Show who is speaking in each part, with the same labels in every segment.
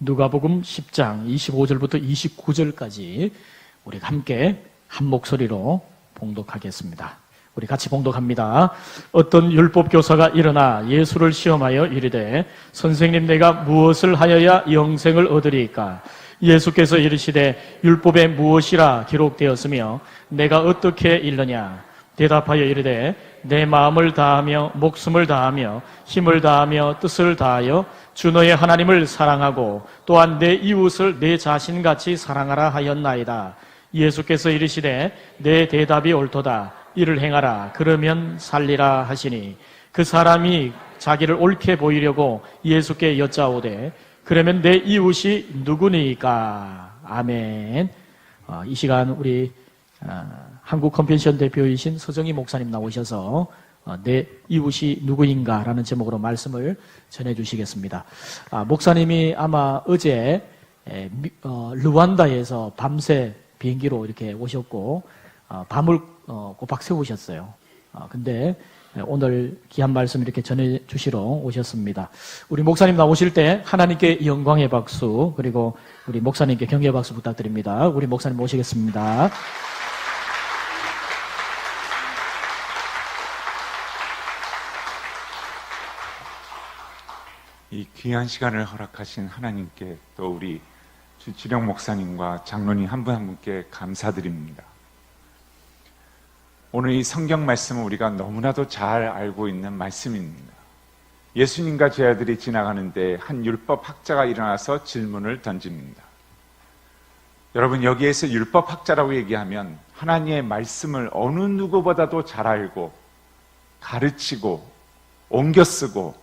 Speaker 1: 누가복음 10장 25절부터 29절까지 우리가 함께 한 목소리로 봉독하겠습니다. 우리 같이 봉독합니다. 어떤 율법 교사가 일어나 예수를 시험하여 이르되 선생님, 내가 무엇을 하여야 영생을 얻으리이까? 예수께서 이르시되 율법에 무엇이라 기록되었으며 내가 어떻게 읽느냐? 대답하여 이르되 내 마음을 다하며 목숨을 다하며 힘을 다하며 뜻을 다하여 주 너의 하나님을 사랑하고 또한 내 이웃을 내 자신같이 사랑하라 하였나이다. 예수께서 이르시되 내 대답이 옳도다. 이를 행하라. 그러면 살리라 하시니 그 사람이 자기를 옳게 보이려고 예수께 여짜오되 그러면 내 이웃이 누구니까? 아멘. 이 시간 우리 한국 컨벤션 대표이신 서정희 목사님 나오셔서 내 이웃이 누구인가 라는 제목으로 말씀을 전해주시겠습니다. 목사님이 아마 어제 르완다에서 밤새 비행기로 이렇게 오셨고 밤을 꼬박 세우셨어요. 근데 오늘 귀한 말씀 이렇게 전해주시러 오셨습니다. 우리 목사님 나오실 때 하나님께 영광의 박수, 그리고 우리 목사님께 경외의 박수 부탁드립니다. 우리 목사님 모시겠습니다.
Speaker 2: 이 귀한 시간을 허락하신 하나님께, 또 우리 주지령 목사님과 장로님 한 분 한 분께 감사드립니다. 오늘 이 성경 말씀은 우리가 너무나도 잘 알고 있는 말씀입니다. 예수님과 제자들이 지나가는데 한 율법 학자가 일어나서 질문을 던집니다. 여러분, 여기에서 율법 학자라고 얘기하면 하나님의 말씀을 어느 누구보다도 잘 알고 가르치고 옮겨 쓰고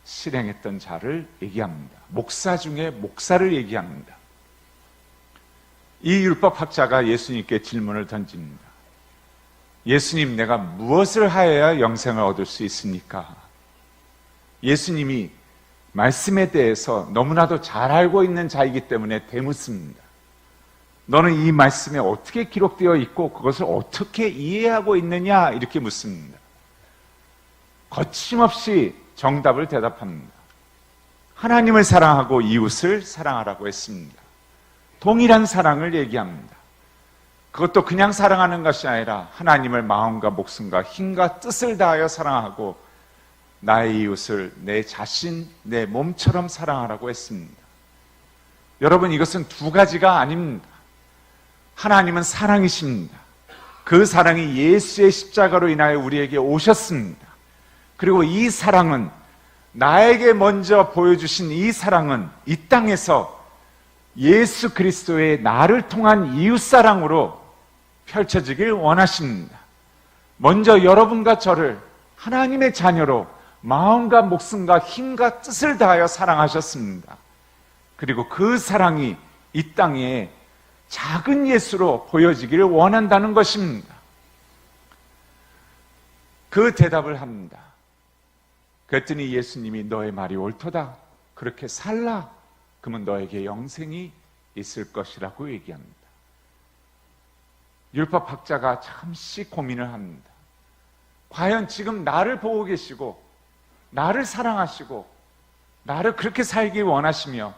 Speaker 2: 실행했던 자를 얘기합니다. 목사 중에 목사를 얘기합니다. 이 율법학자가 예수님께 질문을 던집니다. 예수님, 내가 무엇을 하여야 영생을 얻을 수 있습니까? 예수님이 말씀에 대해서 너무나도 잘 알고 있는 자이기 때문에 되묻습니다. 너는 이 말씀에 어떻게 기록되어 있고 그것을 어떻게 이해하고 있느냐? 이렇게 묻습니다. 거침없이 정답을 대답합니다. 하나님을 사랑하고 이웃을 사랑하라고 했습니다. 동일한 사랑을 얘기합니다. 그것도 그냥 사랑하는 것이 아니라 하나님을 마음과 목숨과 힘과 뜻을 다하여 사랑하고 나의 이웃을 내 자신, 내 몸처럼 사랑하라고 했습니다. 여러분, 이것은 두 가지가 아닙니다. 하나님은 사랑이십니다. 그 사랑이 예수의 십자가로 인하여 우리에게 오셨습니다. 그리고 이 사랑은, 나에게 먼저 보여주신 이 사랑은 이 땅에서 예수 그리스도의 나를 통한 이웃사랑으로 펼쳐지길 원하십니다. 먼저 여러분과 저를 하나님의 자녀로 마음과 목숨과 힘과 뜻을 다하여 사랑하셨습니다. 그리고 그 사랑이 이 땅에 작은 예수로 보여지기를 원한다는 것입니다. 그 대답을 합니다. 그랬더니 예수님이 너의 말이 옳도다. 그렇게 살라. 그러면 너에게 영생이 있을 것이라고 얘기합니다. 율법학자가 잠시 고민을 합니다. 과연 지금 나를 보고 계시고 나를 사랑하시고 나를 그렇게 살기 원하시며,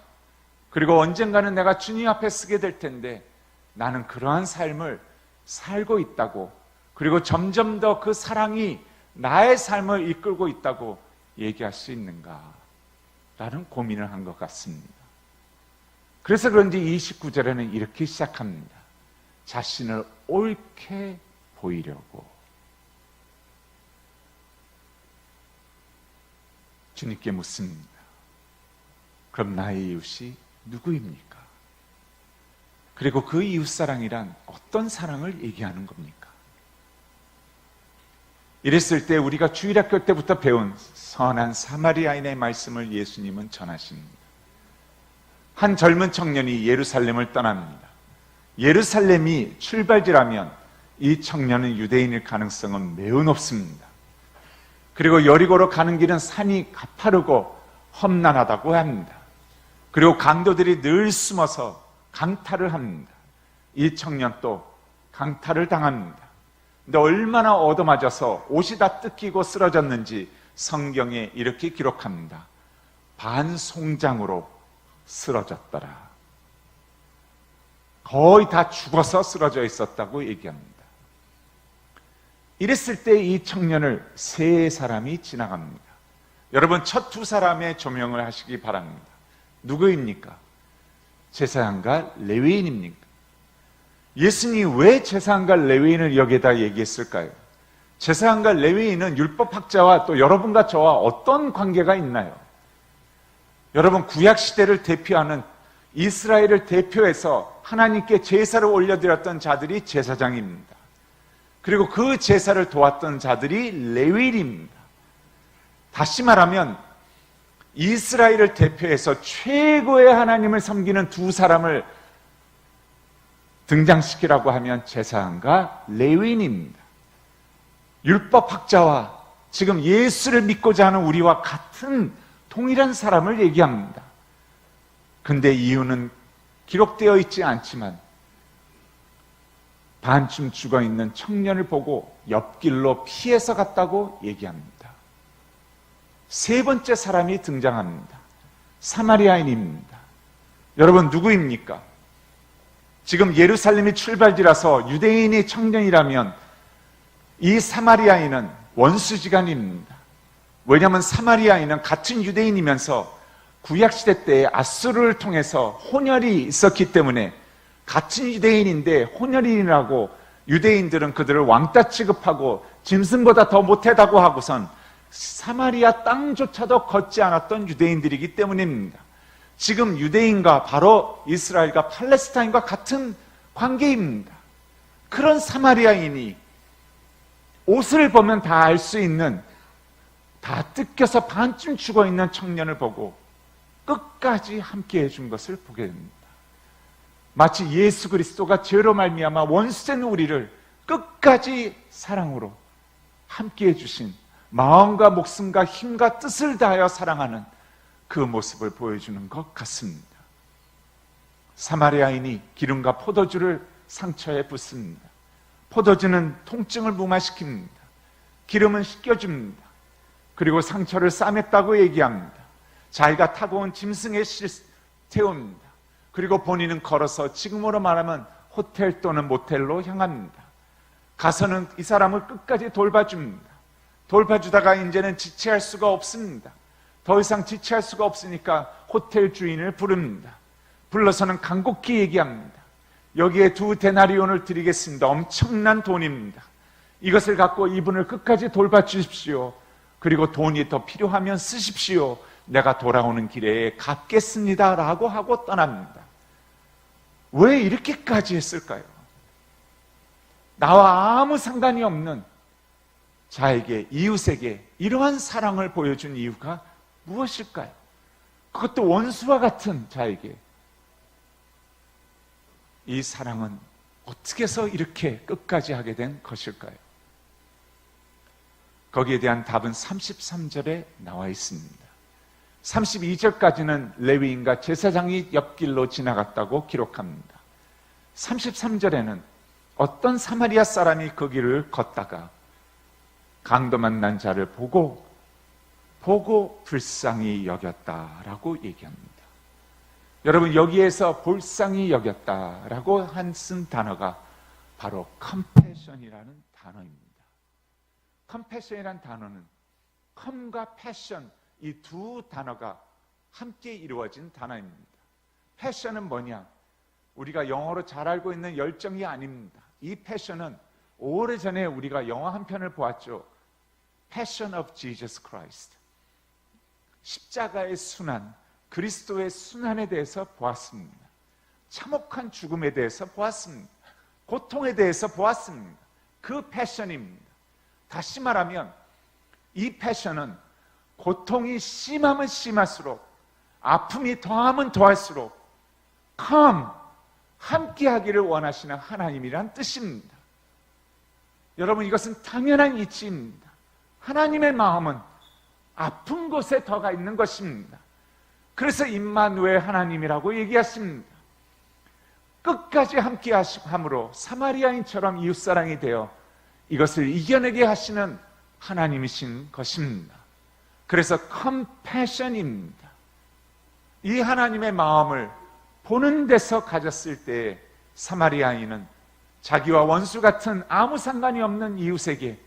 Speaker 2: 그리고 언젠가는 내가 주님 앞에 서게 될 텐데 나는 그러한 삶을 살고 있다고, 그리고 점점 더 그 사랑이 나의 삶을 이끌고 있다고 얘기할 수 있는가? 라는 고민을 한 것 같습니다. 그래서 그런지 29절에는 이렇게 시작합니다. 자신을 옳게 보이려고. 주님께 묻습니다. 그럼 나의 이웃이 누구입니까? 그리고 그 이웃사랑이란 어떤 사랑을 얘기하는 겁니까? 이랬을 때 우리가 주일학교 때부터 배운 선한 사마리아인의 말씀을 예수님은 전하십니다. 한 젊은 청년이 예루살렘을 떠납니다. 예루살렘이 출발지라면 이 청년은 유대인일 가능성은 매우 높습니다. 그리고 여리고로 가는 길은 산이 가파르고 험난하다고 합니다. 그리고 강도들이 늘 숨어서 강탈을 합니다. 이 청년 또 강탈을 당합니다. 근데 얼마나 얻어맞아서 옷이 다 뜯기고 쓰러졌는지 성경에 이렇게 기록합니다. 반송장으로 쓰러졌더라. 거의 다 죽어서 쓰러져 있었다고 얘기합니다. 이랬을 때 이 청년을 세 사람이 지나갑니다. 여러분, 첫 두 사람의 조명을 하시기 바랍니다. 누구입니까? 제사장과 레위인입니까? 예수님이 왜 제사장과 레위인을 여기에다 얘기했을까요? 제사장과 레위인은 율법학자와 또 여러분과 저와 어떤 관계가 있나요? 여러분, 구약시대를 대표하는 이스라엘을 대표해서 하나님께 제사를 올려드렸던 자들이 제사장입니다. 그리고 그 제사를 도왔던 자들이 레위인입니다. 다시 말하면 이스라엘을 대표해서 최고의 하나님을 섬기는 두 사람을 등장시키라고 하면 제사장과 레위인입니다. 율법학자와 지금 예수를 믿고자 하는 우리와 같은 동일한 사람을 얘기합니다. 근데 이유는 기록되어 있지 않지만 반쯤 죽어있는 청년을 보고 옆길로 피해서 갔다고 얘기합니다. 세 번째 사람이 등장합니다. 사마리아인입니다. 여러분, 누구입니까? 지금 예루살렘이 출발지라서 유대인이 청년이라면 이 사마리아인은 원수지간입니다. 왜냐하면 사마리아인은 같은 유대인이면서 구약시대 때 아수르를 통해서 혼혈이 있었기 때문에 같은 유대인인데 혼혈인이라고 유대인들은 그들을 왕따 취급하고 짐승보다 더 못하다고 하고선 사마리아 땅조차도 걷지 않았던 유대인들이기 때문입니다. 지금 유대인과 바로 이스라엘과 팔레스타인과 같은 관계입니다. 그런 사마리아인이 옷을 보면 다 알 수 있는, 다 뜯겨서 반쯤 죽어있는 청년을 보고 끝까지 함께 해준 것을 보게 됩니다. 마치 예수 그리스도가 죄로 말미암아 원수된 우리를 끝까지 사랑으로 함께 해주신, 마음과 목숨과 힘과 뜻을 다하여 사랑하는 그 모습을 보여주는 것 같습니다. 사마리아인이 기름과 포도주를 상처에 붓습니다. 포도주는 통증을 무마시킵니다. 기름은 씻겨줍니다. 그리고 상처를 싸맸다고 얘기합니다. 자기가 타고 온 짐승에 태웁니다. 그리고 본인은 걸어서 지금으로 말하면 호텔 또는 모텔로 향합니다. 가서는 이 사람을 끝까지 돌봐줍니다. 돌봐주다가 이제는 지체할 수가 없습니다. 더 이상 지체할 수가 없으니까 호텔 주인을 부릅니다. 불러서는 간곡히 얘기합니다. 여기에 2데나리온을 드리겠습니다. 엄청난 돈입니다. 이것을 갖고 이분을 끝까지 돌봐주십시오. 그리고 돈이 더 필요하면 쓰십시오. 내가 돌아오는 길에 갚겠습니다 라고 하고 떠납니다. 왜 이렇게까지 했을까요? 나와 아무 상관이 없는 자에게, 이웃에게 이러한 사랑을 보여준 이유가 무엇일까요? 그것도 원수와 같은 자에게. 이 사랑은 어떻게 해서 이렇게 끝까지 하게 된 것일까요? 거기에 대한 답은 33절에 나와 있습니다. 32절까지는 레위인과 제사장이 옆길로 지나갔다고 기록합니다. 33절에는 어떤 사마리아 사람이 그 길을 걷다가 강도 만난 자를 보고 불쌍히 여겼다라고 얘기합니다. 여러분, 여기에서 불쌍히 여겼다라고 쓴 단어가 바로 compassion이라는 단어입니다. compassion이라는 단어는 come과 passion, 이 두 단어가 함께 이루어진 단어입니다. passion은 뭐냐? 우리가 영어로 잘 알고 있는 열정이 아닙니다. 이 passion은 오래전에 우리가 영화 한 편을 보았죠. Passion of Jesus Christ. 십자가의 순환, 그리스도의 순환에 대해서 보았습니다. 참혹한 죽음에 대해서 보았습니다. 고통에 대해서 보았습니다. 그 패션입니다. 다시 말하면 이 패션은 고통이 심하면 심할수록, 아픔이 더하면 더할수록 함께 하기를 원하시는 하나님이란 뜻입니다. 여러분, 이것은 당연한 이치입니다. 하나님의 마음은 아픈 곳에 더가 있는 것입니다. 그래서 임마누엘 하나님이라고 얘기하십니다. 끝까지 함께 함으로 사마리아인처럼 이웃사랑이 되어 이것을 이겨내게 하시는 하나님이신 것입니다. 그래서 컴패션입니다. 이 하나님의 마음을 보는 데서 가졌을 때 사마리아인은 자기와 원수 같은 아무 상관이 없는 이웃에게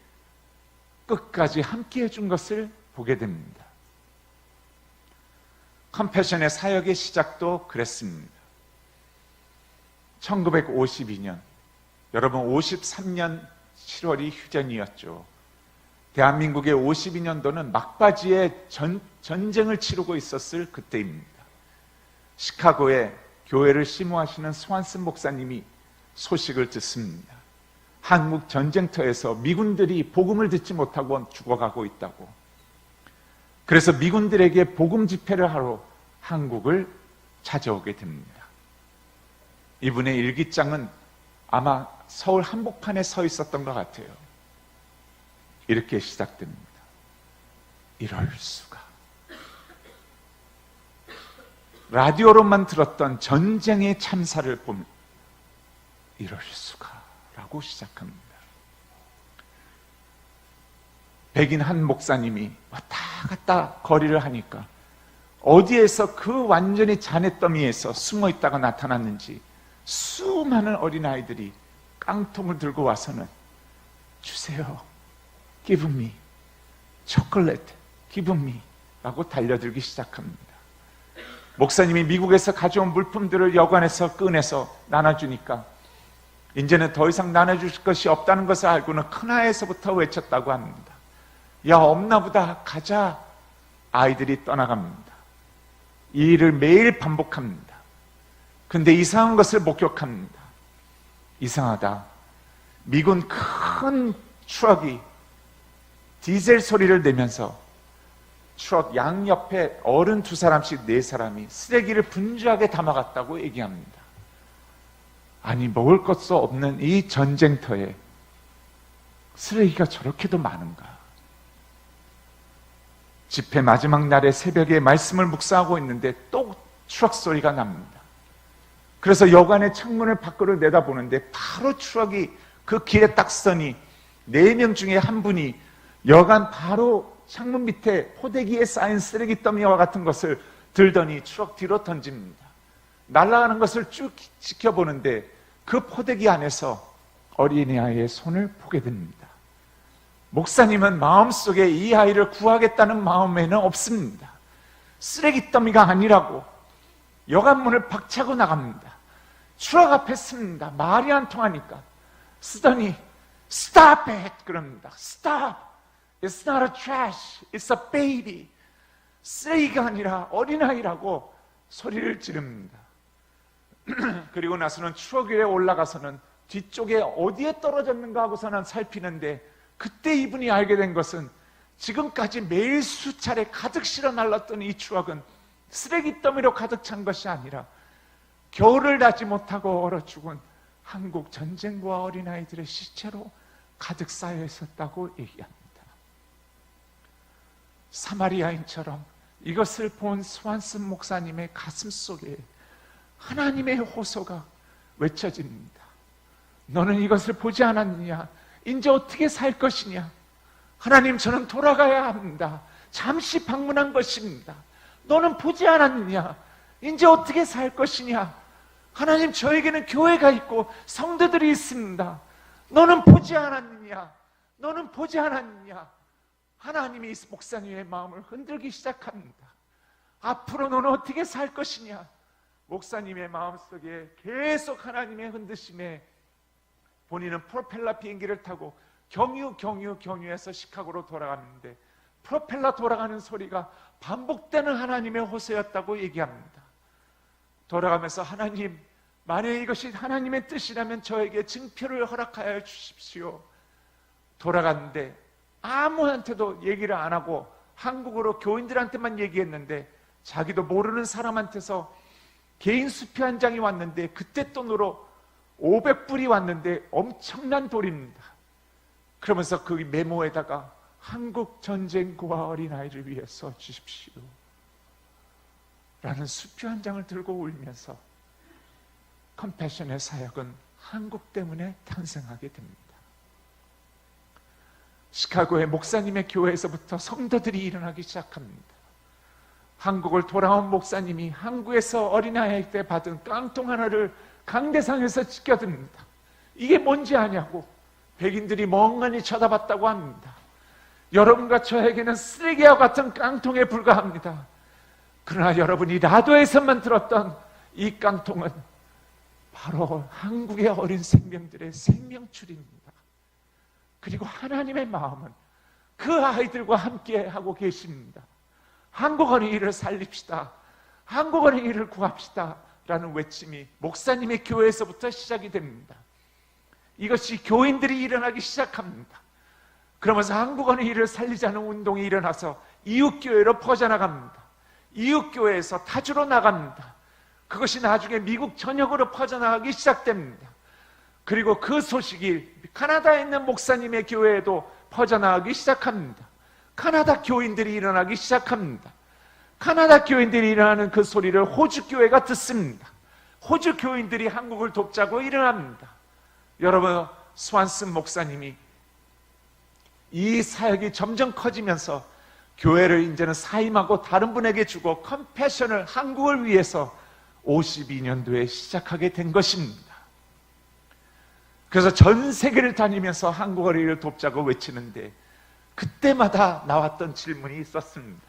Speaker 2: 끝까지 함께 해준 것을 보게 됩니다. 컴패션의 사역의 시작도 그랬습니다. 1952년, 여러분 53년 7월이 휴전이었죠. 대한민국의 52년도는 막바지에 전쟁을 치르고 있었을 그때입니다. 시카고에 교회를 심호하시는 스완슨 목사님이 소식을 듣습니다. 한국 전쟁터에서 미군들이 복음을 듣지 못하고 죽어가고 있다고. 그래서 미군들에게 복음 집회를 하러 한국을 찾아오게 됩니다. 이분의 일기장은 아마 서울 한복판에 서 있었던 것 같아요. 이렇게 시작됩니다. 이럴 수가. 라디오로만 들었던 전쟁의 참사를 보면 이럴 수가 라고 시작합니다. 백인 한 목사님이 왔다 갔다 거리를 하니까 어디에서 그 완전히 잔해더미에서 숨어 있다가 나타났는지 수많은 어린아이들이 깡통을 들고 와서는 주세요, give me, chocolate, give me 라고 달려들기 시작합니다. 목사님이 미국에서 가져온 물품들을 여관에서 꺼내서 나눠주니까 이제는 더 이상 나눠줄 것이 없다는 것을 알고는 큰아이에서부터 외쳤다고 합니다. 야, 없나 보다, 가자. 아이들이 떠나갑니다. 이 일을 매일 반복합니다. 근데 이상한 것을 목격합니다. 이상하다. 미군 큰 트럭이 디젤 소리를 내면서 트럭 양옆에 어른 2사람씩 4사람이 쓰레기를 분주하게 담아갔다고 얘기합니다. 아니, 먹을 것도 없는 이 전쟁터에 쓰레기가 저렇게도 많은가? 집회 마지막 날의 새벽에 말씀을 묵상하고 있는데 또 트럭 소리가 납니다. 그래서 여관의 창문을 밖으로 내다보는데 바로 트럭이 그 길에 딱 서니 4명 중에 한 분이 여관 바로 창문 밑에 포대기에 쌓인 쓰레기 더미와 같은 것을 들더니 트럭 뒤로 던집니다. 날아가는 것을 쭉 지켜보는데 그 포대기 안에서 어린아이의 손을 보게 됩니다. 목사님은 마음속에 이 아이를 구하겠다는 마음에는 없습니다. 쓰레기 더미가 아니라고 여관문을 박차고 나갑니다. 트럭 앞에 씁니다. 말이 안 통하니까 쓰더니 Stop it! 그럽니다. Stop! It's not a trash. It's a baby. 쓰레기가 아니라 어린아이라고 소리를 지릅니다. 그리고 나서는 트럭 위에 올라가서는 뒤쪽에 어디에 떨어졌는가 하고서는 살피는데 그때 이분이 알게 된 것은 지금까지 매일 수차례 가득 실어 날랐던 이 트럭은 쓰레기 더미로 가득 찬 것이 아니라 겨울을 나지 못하고 얼어 죽은 한국 전쟁과 어린아이들의 시체로 가득 쌓여 있었다고 얘기합니다. 사마리아인처럼 이것을 본 스완슨 목사님의 가슴 속에 하나님의 호소가 외쳐집니다. 너는 이것을 보지 않았느냐? 이제 어떻게 살 것이냐? 하나님, 저는 돌아가야 합니다. 잠시 방문한 것입니다. 너는 보지 않았느냐? 이제 어떻게 살 것이냐? 하나님, 저에게는 교회가 있고 성도들이 있습니다. 너는 보지 않았느냐? 너는 보지 않았느냐? 하나님이 목사님의 마음을 흔들기 시작합니다. 앞으로 너는 어떻게 살 것이냐? 목사님의 마음속에 계속 하나님의 흔드심에 본인은 프로펠러 비행기를 타고 경유해서 시카고로 돌아갔는데 프로펠러 돌아가는 소리가 반복되는 하나님의 호소였다고 얘기합니다. 돌아가면서 하나님, 만약 이것이 하나님의 뜻이라면 저에게 증표를 허락하여 주십시오. 돌아갔는데 아무한테도 얘기를 안 하고 한국어로 교인들한테만 얘기했는데 자기도 모르는 사람한테서 개인 수표 한 장이 왔는데 그때 돈으로 500불이 왔는데 엄청난 돈입니다. 그러면서 그 메모에다가 한국 전쟁과 어린아이를 위해 써 주십시오 라는 수표 한 장을 들고 울면서 컴패션의 사역은 한국 때문에 탄생하게 됩니다. 시카고의 목사님의 교회에서부터 성도들이 일어나기 시작합니다. 한국을 돌아온 목사님이 한국에서 어린아이 때 받은 깡통 하나를 강대상에서 지켜듭니다. 이게 뭔지 아냐고 백인들이 멍하니 쳐다봤다고 합니다. 여러분과 저에게는 쓰레기와 같은 깡통에 불과합니다. 그러나 여러분이 라도에서만 들었던 이 깡통은 바로 한국의 어린 생명들의 생명줄입니다. 그리고 하나님의 마음은 그 아이들과 함께 하고 계십니다. 한국 어린이를 살립시다. 한국 어린이를 구합시다. 라는 외침이 목사님의 교회에서부터 시작이 됩니다. 이것이 교인들이 일어나기 시작합니다. 그러면서 한국 어린이를 살리자는 운동이 일어나서 이웃교회로 퍼져나갑니다. 이웃교회에서 타주로 나갑니다. 그것이 나중에 미국 전역으로 퍼져나가기 시작됩니다. 그리고 그 소식이 카나다에 있는 목사님의 교회에도 퍼져나가기 시작합니다. 카나다 교인들이 일어나기 시작합니다. 카나다 교인들이 일어나는 그 소리를 호주 교회가 듣습니다. 호주 교인들이 한국을 돕자고 일어납니다. 여러분, 스완슨 목사님이 이 사역이 점점 커지면서 교회를 이제는 사임하고 다른 분에게 주고 컴패션을 한국을 위해서 52년도에 시작하게 된 것입니다. 그래서 전 세계를 다니면서 한국 어린이를 돕자고 외치는데 그때마다 나왔던 질문이 있었습니다.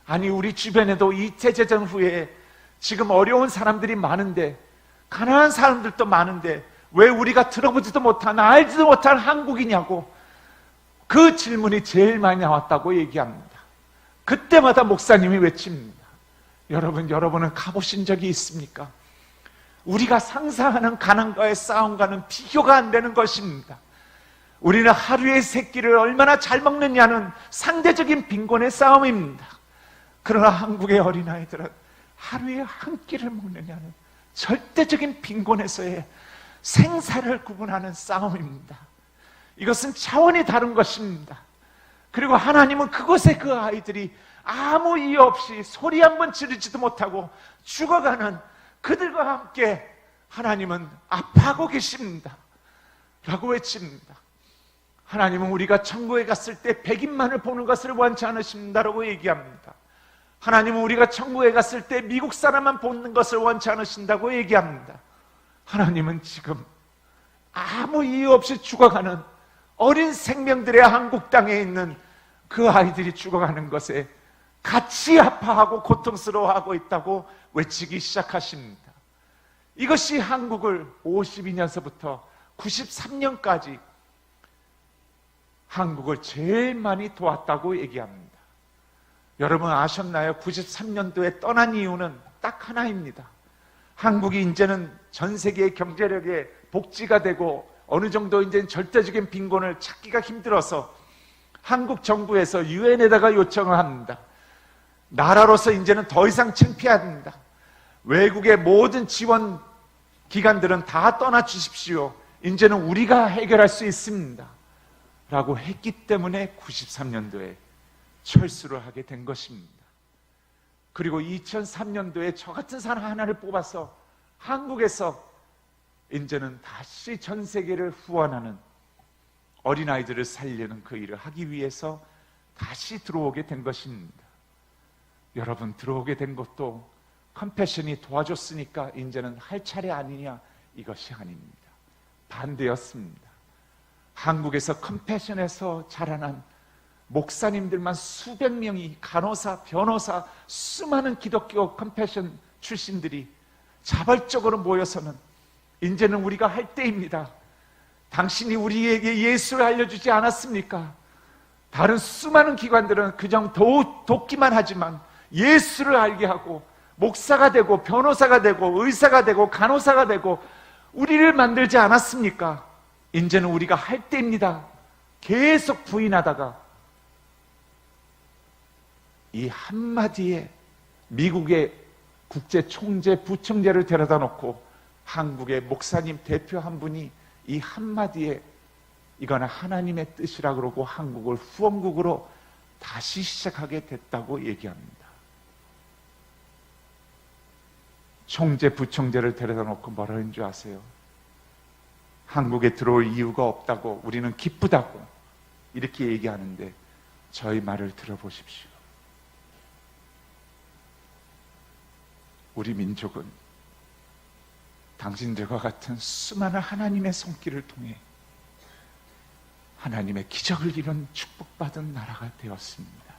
Speaker 2: 아니, 우리 주변에도 이태재전 후에 지금 어려운 사람들이 많은데, 가난한 사람들도 많은데 왜 우리가 들어보지도 못한, 알지도 못한 한국이냐고, 그 질문이 제일 많이 나왔다고 얘기합니다. 그때마다 목사님이 외칩니다. 여러분은 가보신 적이 있습니까? 우리가 상상하는 가난과의 싸움과는 비교가 안 되는 것입니다. 우리는 하루의 세 끼를 얼마나 잘 먹느냐는 상대적인 빈곤의 싸움입니다. 그러나 한국의 어린아이들은 하루에 한 끼를 먹느냐는 절대적인 빈곤에서의 생사를 구분하는 싸움입니다. 이것은 차원이 다른 것입니다. 그리고 하나님은 그곳에 그 아이들이 아무 이유 없이 소리 한번 지르지도 못하고 죽어가는 그들과 함께 하나님은 아파하고 계십니다. 라고 외칩니다. 하나님은 우리가 천국에 갔을 때 백인만을 보는 것을 원치 않으신다라고 얘기합니다. 하나님은 우리가 천국에 갔을 때 미국 사람만 보는 것을 원치 않으신다고 얘기합니다. 하나님은 지금 아무 이유 없이 죽어가는 어린 생명들의 한국 땅에 있는 그 아이들이 죽어가는 것에 같이 아파하고 고통스러워하고 있다고 외치기 시작하십니다. 이것이 한국을 52년서부터 93년까지 한국을 제일 많이 도왔다고 얘기합니다. 여러분 아셨나요? 93년도에 떠난 이유는 딱 하나입니다. 한국이 이제는 전 세계의 경제력의 복지가 되고 어느 정도 이제 절대적인 빈곤을 찾기가 힘들어서 한국 정부에서 유엔에다가 요청을 합니다. 나라로서 이제는 더 이상 창피합니다. 외국의 모든 지원 기관들은 다 떠나 주십시오. 이제는 우리가 해결할 수 있습니다. 라고 했기 때문에 93년도에 철수를 하게 된 것입니다. 그리고 2003년도에 저 같은 사람 하나를 뽑아서 한국에서 이제는 다시 전 세계를 후원하는 어린아이들을 살리는 그 일을 하기 위해서 다시 들어오게 된 것입니다. 여러분, 들어오게 된 것도 컴패션이 도와줬으니까 이제는 할 차례 아니냐, 이것이 아닙니다. 반대였습니다. 한국에서 컴패션에서 자라난 목사님들만 수백 명이, 간호사, 변호사, 수많은 기독교 컴패션 출신들이 자발적으로 모여서는 이제는 우리가 할 때입니다. 당신이 우리에게 예수를 알려주지 않았습니까? 다른 수많은 기관들은 그냥 돕기만 하지만 예수를 알게 하고 목사가 되고 변호사가 되고 의사가 되고 간호사가 되고 우리를 만들지 않았습니까? 이제는 우리가 할 때입니다. 계속 부인하다가 이 한마디에 미국의 국제 총재, 부총재를 데려다 놓고 한국의 목사님 대표 한 분이 이 한마디에 이거는 하나님의 뜻이라 그러고 한국을 후원국으로 다시 시작하게 됐다고 얘기합니다. 총재, 부총재를 데려다 놓고 뭐라 하는 줄 아세요? 한국에 들어올 이유가 없다고, 우리는 기쁘다고 이렇게 얘기하는데 저희 말을 들어보십시오. 우리 민족은 당신들과 같은 수많은 하나님의 손길을 통해 하나님의 기적을 이룬 축복받은 나라가 되었습니다.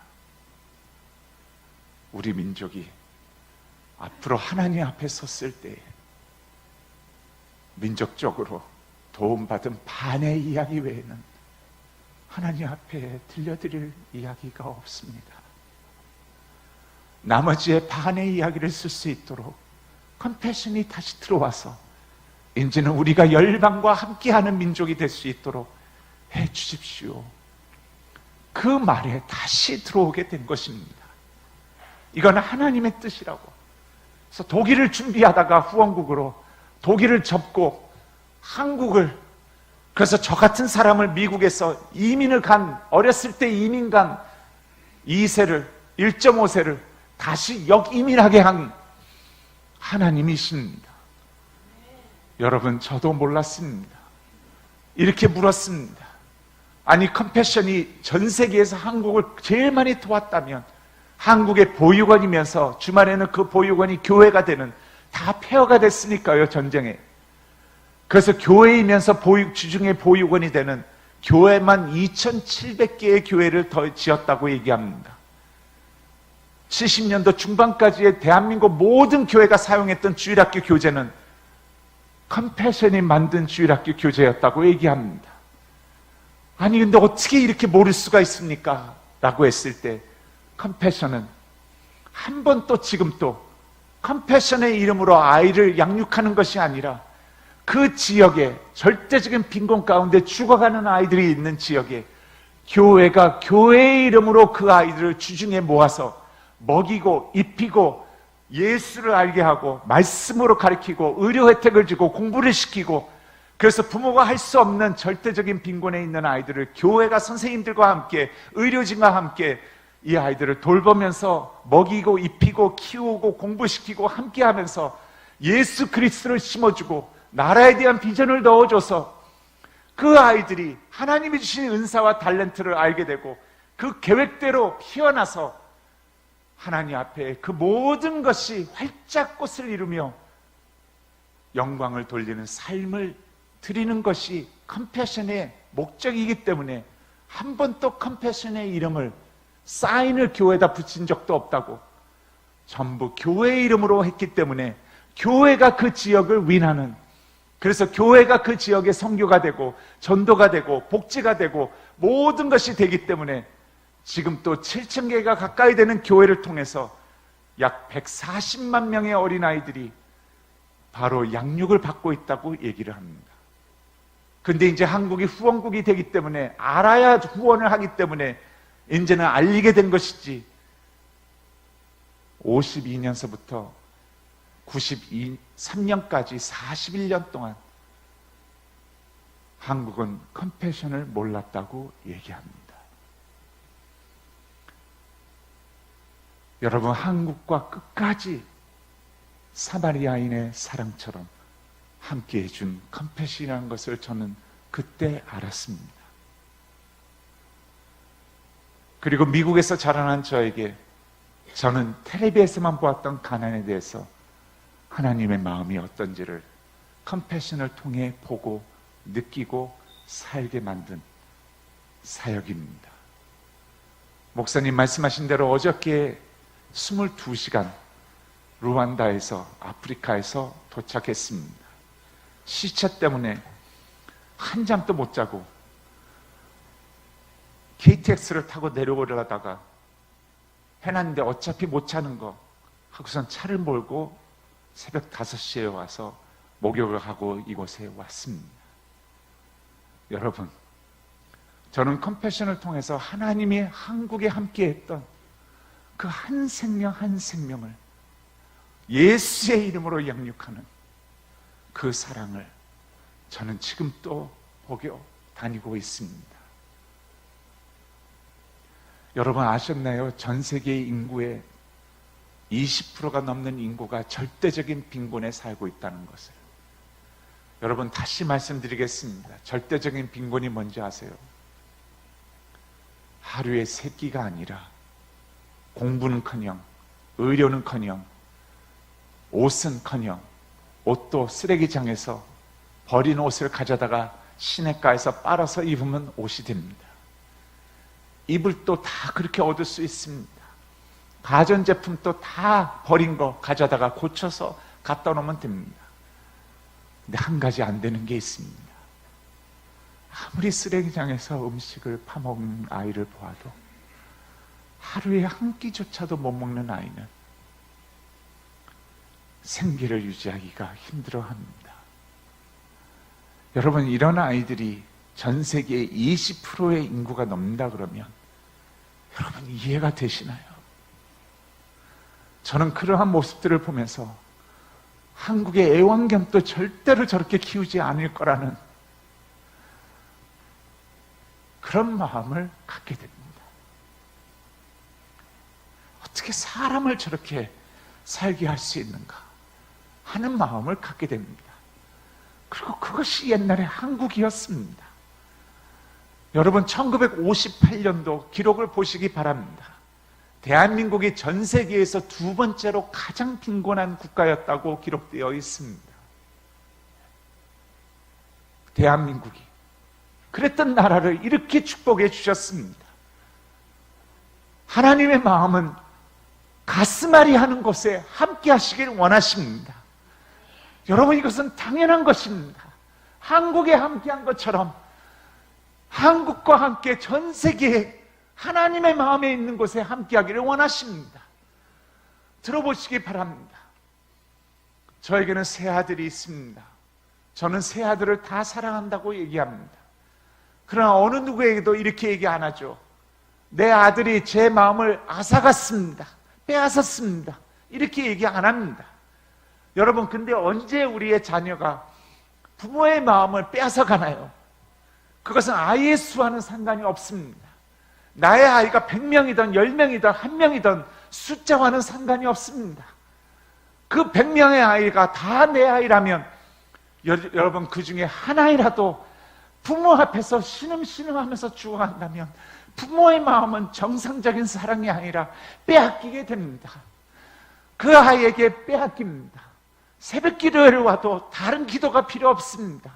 Speaker 2: 우리 민족이 앞으로 하나님 앞에 섰을 때 민족적으로 도움받은 반의 이야기 외에는 하나님 앞에 들려드릴 이야기가 없습니다. 나머지의 반의 이야기를 쓸 수 있도록 컴패션이 다시 들어와서 이제는 우리가 열방과 함께하는 민족이 될 수 있도록 해 주십시오. 그 말에 다시 들어오게 된 것입니다. 이건 하나님의 뜻이라고. 그래서 독일을 준비하다가 후원국으로 독일을 접고 한국을, 그래서 저 같은 사람을 미국에서 이민을 간, 어렸을 때 이민 간 2세를 1.5세를 다시 역이민하게 한 하나님이십니다. 여러분, 저도 몰랐습니다. 이렇게 물었습니다. 아니, 컴패션이 전 세계에서 한국을 제일 많이 도왔다면 한국의 보육원이면서 주말에는 그 보육원이 교회가 되는, 다 폐허가 됐으니까요, 전쟁에. 그래서 교회이면서 주중에 보육원이 되는 교회만 2,700개의 교회를 더 지었다고 얘기합니다. 70년도 중반까지의 대한민국 모든 교회가 사용했던 주일학교 교재는 컴패션이 만든 주일학교 교재였다고 얘기합니다. 아니, 근데 어떻게 이렇게 모를 수가 있습니까? 라고 했을 때 컴패션은 한 번 또 지금 또 컴패션의 이름으로 아이를 양육하는 것이 아니라 그 지역에 절대적인 빈곤 가운데 죽어가는 아이들이 있는 지역에 교회가 교회의 이름으로 그 아이들을 주중에 모아서 먹이고 입히고 예수를 알게 하고 말씀으로 가르치고 의료 혜택을 주고 공부를 시키고, 그래서 부모가 할 수 없는 절대적인 빈곤에 있는 아이들을 교회가 선생님들과 함께 의료진과 함께 이 아이들을 돌보면서 먹이고 입히고 키우고 공부시키고 함께 하면서 예수 그리스도를 심어주고 나라에 대한 비전을 넣어줘서 그 아이들이 하나님이 주신 은사와 탤런트를 알게 되고 그 계획대로 피어나서 하나님 앞에 그 모든 것이 활짝 꽃을 이루며 영광을 돌리는 삶을 드리는 것이 컴패션의 목적이기 때문에 한 번도 컴패션의 이름을, 사인을 교회에다 붙인 적도 없다고. 전부 교회의 이름으로 했기 때문에 교회가 그 지역을 윈하는, 그래서 교회가 그 지역의 선교가 되고 전도가 되고 복지가 되고 모든 것이 되기 때문에 지금 또 7,000개가 가까이 되는 교회를 통해서 약 140만 명의 어린아이들이 바로 양육을 받고 있다고 얘기를 합니다. 근데 이제 한국이 후원국이 되기 때문에 알아야 후원을 하기 때문에 이제는 알리게 된 것이지, 52년서부터 93년까지 41년 동안 한국은 컴패션을 몰랐다고 얘기합니다. 여러분, 한국과 끝까지 사마리아인의 사랑처럼 함께 해준 컴패션이라는 것을 저는 그때 알았습니다. 그리고 미국에서 자라난 저에게, 저는 텔레비에서만 보았던 가난에 대해서 하나님의 마음이 어떤지를 컴패션을 통해 보고 느끼고 살게 만든 사역입니다. 목사님 말씀하신 대로 어저께 22시간 루안다에서, 아프리카에서 도착했습니다. 시차 때문에 한 잠도 못 자고 KTX를 타고 내려오려다가 해놨는데 어차피 못 차는 거 하고선 차를 몰고 새벽 5시에 와서 목욕을 하고 이곳에 왔습니다. 여러분, 저는 컴패션을 통해서 하나님이 한국에 함께했던 그 한 생명 한 생명을 예수의 이름으로 양육하는 그 사랑을 저는 지금 또 보고 다니고 있습니다. 여러분 아셨나요? 전 세계 인구의 20%가 넘는 인구가 절대적인 빈곤에 살고 있다는 것을. 여러분 다시 말씀드리겠습니다. 절대적인 빈곤이 뭔지 아세요? 하루에 3끼가 아니라 공부는커녕 의료는커녕 옷은커녕 옷도 쓰레기장에서 버린 옷을 가져다가 시냇가에서 빨아서 입으면 옷이 됩니다. 이불도 다 그렇게 얻을 수 있습니다. 가전제품도 다 버린 거 가져다가 고쳐서 갖다 놓으면 됩니다. 근데 한 가지 안 되는 게 있습니다. 아무리 쓰레기장에서 음식을 파먹는 아이를 보아도 하루에 한 끼조차도 못 먹는 아이는 생계를 유지하기가 힘들어합니다. 여러분, 이런 아이들이 전 세계의 20%의 인구가 넘는다 그러면 여러분 이해가 되시나요? 저는 그러한 모습들을 보면서 한국의 애완견도 절대로 저렇게 키우지 않을 거라는 그런 마음을 갖게 됩니다. 어떻게 사람을 저렇게 살게 할 수 있는가 하는 마음을 갖게 됩니다. 그리고 그것이 옛날에 한국이었습니다. 여러분, 1958년도 기록을 보시기 바랍니다. 대한민국이 전 세계에서 두 번째로 가장 빈곤한 국가였다고 기록되어 있습니다. 대한민국이 그랬던 나라를 이렇게 축복해 주셨습니다. 하나님의 마음은 가스말이 하는 곳에 함께 하시길 원하십니다. 여러분, 이것은 당연한 것입니다. 한국에 함께한 것처럼 한국과 함께 전 세계에 하나님의 마음에 있는 곳에 함께하기를 원하십니다. 들어보시기 바랍니다. 저에게는 세 아들이 있습니다. 저는 세 아들을 다 사랑한다고 얘기합니다. 그러나 어느 누구에게도 이렇게 얘기 안 하죠. 내 아들이 제 마음을 앗아갔습니다. 빼앗았습니다. 이렇게 얘기 안 합니다. 여러분, 근데 언제 우리의 자녀가 부모의 마음을 빼앗아가나요? 그것은 아이의 수와는 상관이 없습니다. 나의 아이가 100명이든 10명이든 1명이든 숫자와는 상관이 없습니다. 그 100명의 아이가 다 내 아이라면 여러분, 그 중에 하나이라도 부모 앞에서 신음신음하면서 죽어간다면 부모의 마음은 정상적인 사랑이 아니라 빼앗기게 됩니다. 그 아이에게 빼앗깁니다. 새벽 기도회를 와도 다른 기도가 필요 없습니다.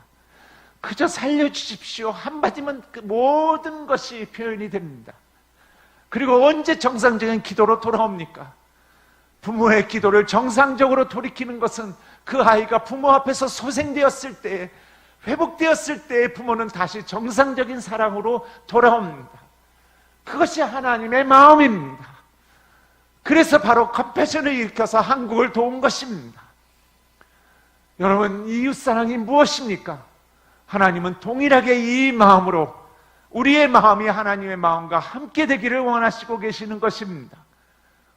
Speaker 2: 그저 살려주십시오 한마디면 그 모든 것이 표현이 됩니다. 그리고 언제 정상적인 기도로 돌아옵니까? 부모의 기도를 정상적으로 돌이키는 것은 그 아이가 부모 앞에서 소생되었을 때, 회복되었을 때 부모는 다시 정상적인 사랑으로 돌아옵니다. 그것이 하나님의 마음입니다. 그래서 바로 컴패션을 일으켜서 한국을 도운 것입니다. 여러분, 이웃사랑이 무엇입니까? 하나님은 동일하게 이 마음으로 우리의 마음이 하나님의 마음과 함께 되기를 원하시고 계시는 것입니다.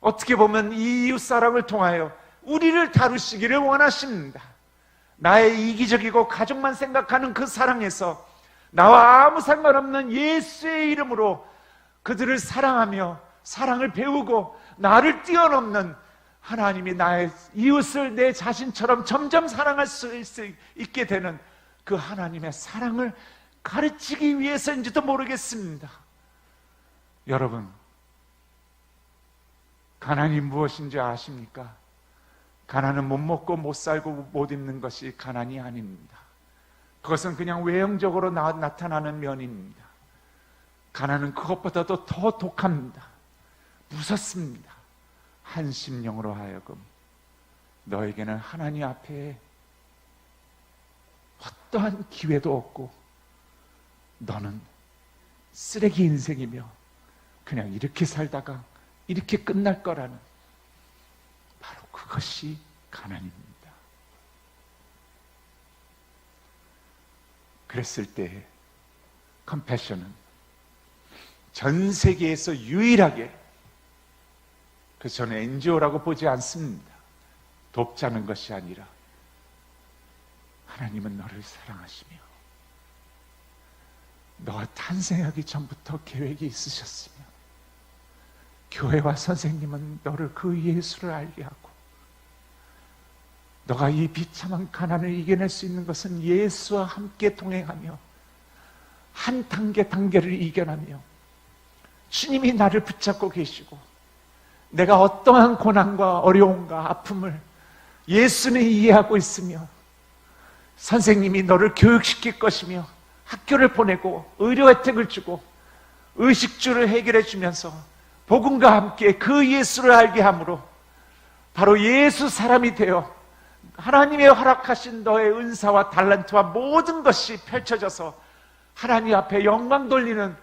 Speaker 2: 어떻게 보면 이 이웃사랑을 통하여 우리를 다루시기를 원하십니다. 나의 이기적이고 가족만 생각하는 그 사랑에서 나와 아무 상관없는 예수의 이름으로 그들을 사랑하며 사랑을 배우고 나를 뛰어넘는 하나님이 나의 이웃을 내 자신처럼 점점 사랑할 수 있게 되는 그 하나님의 사랑을 가르치기 위해서인지도 모르겠습니다. 여러분, 가난이 무엇인지 아십니까? 가난은 못 먹고 못 살고 못 입는 것이 가난이 아닙니다. 그것은 그냥 외형적으로 나타나는 면입니다. 가난은 그것보다도 더 독합니다. 무섭습니다. 한 심령으로 하여금 너에게는 하나님 앞에 어떠한 기회도 없고 너는 쓰레기 인생이며 그냥 이렇게 살다가 이렇게 끝날 거라는 바로 그것이 가난입니다. 그랬을 때 컴패션은 전 세계에서 유일하게, 그래서 저는 NGO라고 보지 않습니다. 돕자는 것이 아니라 하나님은 너를 사랑하시며 너가 탄생하기 전부터 계획이 있으셨으며 교회와 선생님은 너를 그 예수를 알게 하고 너가 이 비참한 가난을 이겨낼 수 있는 것은 예수와 함께 동행하며 한 단계를 이겨나며 주님이 나를 붙잡고 계시고 내가 어떠한 고난과 어려움과 아픔을 예수는 이해하고 있으며 선생님이 너를 교육시킬 것이며 학교를 보내고 의료 혜택을 주고 의식주를 해결해 주면서 복음과 함께 그 예수를 알게 함으로 바로 예수 사람이 되어 하나님의 허락하신 너의 은사와 달란트와 모든 것이 펼쳐져서 하나님 앞에 영광 돌리는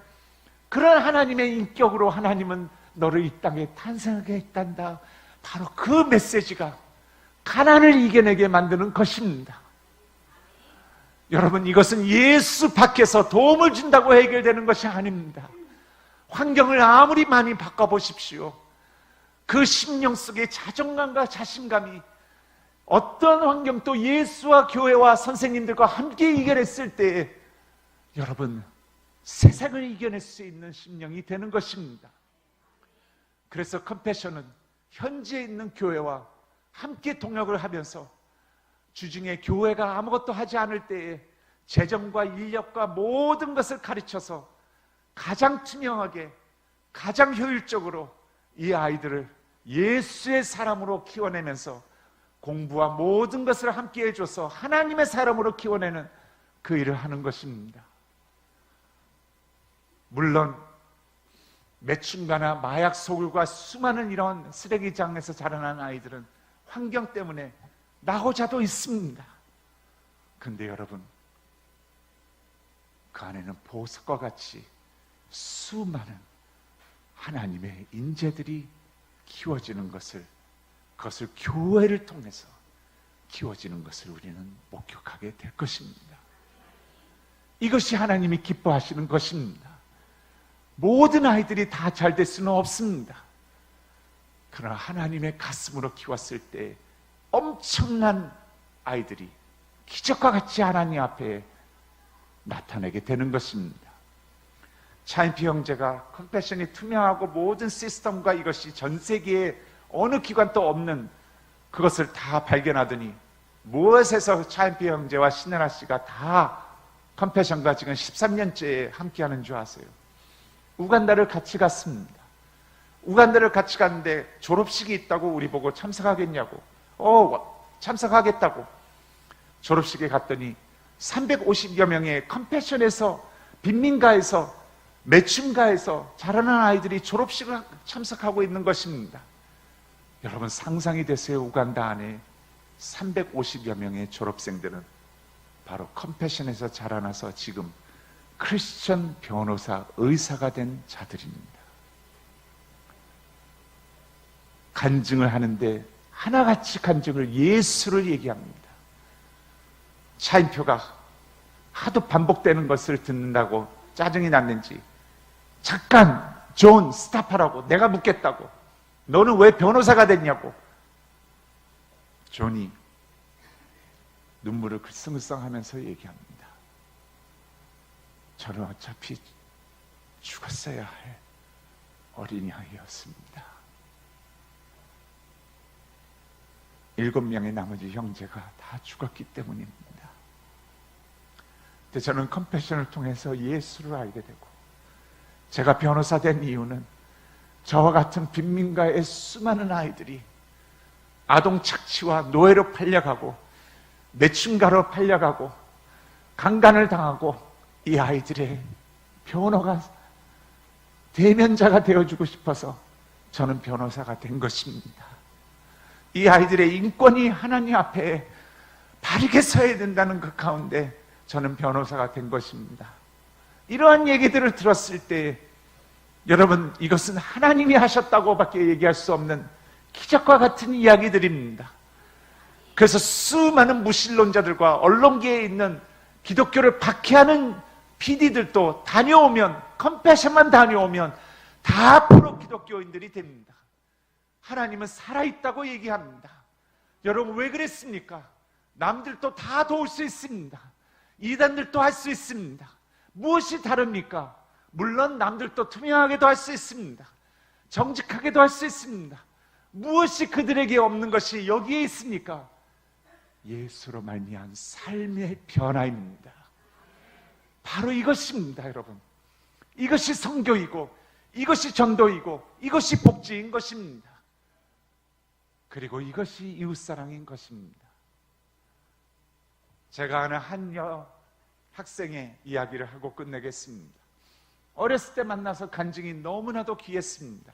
Speaker 2: 그런 하나님의 인격으로 하나님은 너를 이 땅에 탄생하게 했단다. 바로 그 메시지가 가난을 이겨내게 만드는 것입니다. 여러분, 이것은 예수 밖에서 도움을 준다고 해결되는 것이 아닙니다. 환경을 아무리 많이 바꿔보십시오. 그 심령 속의 자존감과 자신감이 어떤 환경도 예수와 교회와 선생님들과 함께 이겨냈을 때 여러분, 세상을 이겨낼 수 있는 심령이 되는 것입니다. 그래서 컴패션은 현지에 있는 교회와 함께 동역을 하면서 주중에 교회가 아무것도 하지 않을 때에 재정과 인력과 모든 것을 가르쳐서 가장 투명하게, 가장 효율적으로 이 아이들을 예수의 사람으로 키워내면서 공부와 모든 것을 함께 해줘서 하나님의 사람으로 키워내는 그 일을 하는 것입니다. 물론 매춘가나 마약 소굴과 수많은 이런 쓰레기장에서 자라난 아이들은 환경 때문에 나고자도 있습니다. 그런데 여러분, 그 안에는 보석과 같이 수많은 하나님의 인재들이 키워지는 것을, 그것을 교회를 통해서 키워지는 것을 우리는 목격하게 될 것입니다. 이것이 하나님이 기뻐하시는 것입니다. 모든 아이들이 다 잘 될 수는 없습니다. 그러나 하나님의 가슴으로 키웠을 때 엄청난 아이들이 기적과 같이 하나님 앞에 나타나게 되는 것입니다. 차인피 형제가 컴패션이 투명하고 모든 시스템과 이것이 전 세계에 어느 기관도 없는 그것을 다 발견하더니 무엇에서 차인피 형제와 신혜라 씨가 다 컴패션과 지금 13년째 함께하는 줄 아세요? 우간다를 같이 갔습니다. 우간다를 같이 갔는데 졸업식이 있다고 우리 보고 참석하겠냐고. 참석하겠다고. 졸업식에 갔더니 350여 명의 컴패션에서, 빈민가에서, 매춘가에서 자라난 아이들이 졸업식을 참석하고 있는 것입니다. 여러분, 상상이 되세요? 우간다 안에 350여 명의 졸업생들은 바로 컴패션에서 자라나서 지금 크리스천 변호사, 의사가 된 자들입니다. 간증을 하는데 하나같이 간증을, 예수를 얘기합니다. 차인표가 하도 반복되는 것을 듣는다고 짜증이 났는지 잠깐 존 스탑하라고, 내가 묻겠다고, 너는 왜 변호사가 됐냐고. 존이 눈물을 글썽글썽하면서 얘기합니다. 저는 어차피 죽었어야 할 어린아이였습니다. 7명의 나머지 형제가 다 죽었기 때문입니다. 근데 저는 컴패션을 통해서 예수를 알게 되고, 제가 변호사 된 이유는 저와 같은 빈민가의 수많은 아이들이 아동 착취와 노예로 팔려가고 매춘가로 팔려가고 강간을 당하고, 이 아이들의 변호가, 대면자가 되어주고 싶어서 저는 변호사가 된 것입니다. 이 아이들의 인권이 하나님 앞에 바르게 서야 된다는 그 가운데 저는 변호사가 된 것입니다. 이러한 얘기들을 들었을 때 여러분, 이것은 하나님이 하셨다고밖에 얘기할 수 없는 기적과 같은 이야기들입니다. 그래서 수많은 무신론자들과 언론계에 있는 기독교를 박해하는 PD들도 다녀오면, 컴패션만 다녀오면 다 프로 기독교인들이 됩니다. 하나님은 살아있다고 얘기합니다. 여러분, 왜 그랬습니까? 남들도 다 도울 수 있습니다. 이단들도 할 수 있습니다. 무엇이 다릅니까? 물론 남들도 투명하게도 할 수 있습니다. 정직하게도 할 수 있습니다. 무엇이 그들에게 없는 것이 여기에 있습니까? 예수로 말미암은 삶의 변화입니다. 바로 이것입니다, 여러분. 이것이 선교이고, 이것이 전도이고, 이것이 복지인 것입니다. 그리고 이것이 이웃사랑인 것입니다. 제가 아는 한 학생의 이야기를 하고 끝내겠습니다. 어렸을 때 만나서 간증이 너무나도 귀했습니다.